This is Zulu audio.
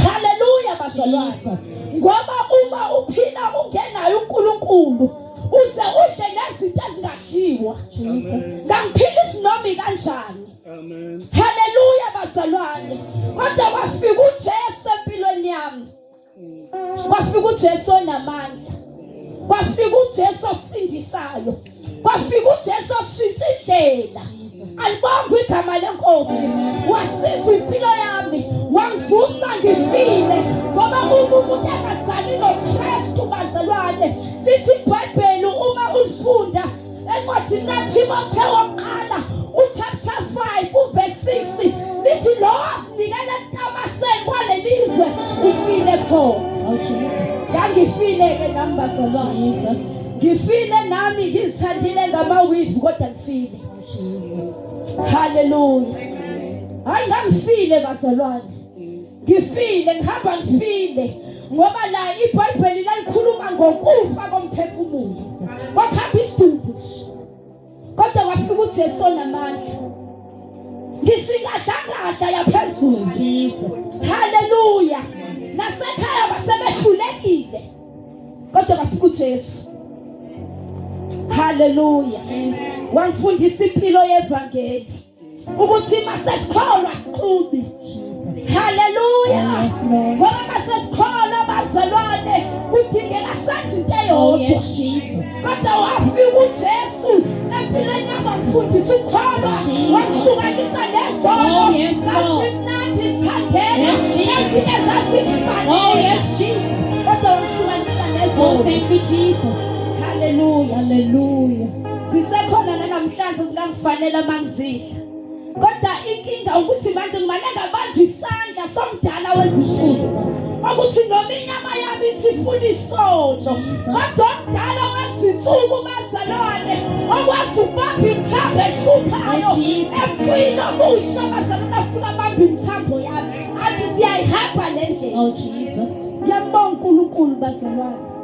Haleluya bazalwane. Ngoba uma uphila ungenayo uNkulunkulu uze udle nezinto ezingadliwa. Ngamphila isinomi kanjani? Amen. Haleluya bazalwane. Kodwa kwafika uJesu empilweni yami. Kwafika uJesu onamandla. Kwafika uJesu osindisayo. Kwafika uJesu oshintsha indlela. Alibonga igama lenkosi. Wasiza impilo yami. Wangivusa ngifile. Ngoba umuntu engazali noKristu bazalwane. Lithi iBhayibheli uma ulifunda encwadini kaTimotheo wokuqala uchapter 5 verse 6 lithi lo asinikele entamaseni kwalelizwe ufile khona. Ngangifile ke nami bazalwane. Ngifile nami ngizithandile ngamawivu kodwa ngifile. Haleluya. Hayi ngangifile bazalwane. Ngifile ngihamba ngifile ngoba la iBhayibheli lalikhuluma ngokufa komphefumulo. Wakhamba isidudu. Kodwa wafika uJesu onamandla. Ngisingadlangada yaphezulu. Jesus. Haleluya. Nasekhaya basebehlulekile. Kodwa wafika uJesu. Haleluya. Wangifundisa impilo yevangeli ukuthi masesikholwa siqhubi. Haleluya. Ngoba masesikholwa bazalwane kudingeka senze into eyodwa. Kodwa wafika uJesu empilweni yami wangifundisa ukukholwa. Wangihlukanisa nezono. Sasimnandi sikhandela. Ezinye zasimfanele. Kodwa wangihlukanisa nezono. Thank you Jesus. Haleluya. Haleluya. Sisekhona namhlanje zikangifanele mangizidla. Kodwa inkinga ukuthi manje ngimane ngabanzi isandla somdala wezithunzi. Ukuthi noma inyama yami ithifuna isono. Kodwa omdala wezinsuku bazalwane okwazi ukubamba imthambo ehluphayo. Efile omusha bazalwane afuna abamba imthambo yami. Athi siyayihamba le ndlela. Oh Jesus. Ngiyabonga uNkulunkulu bazalwane.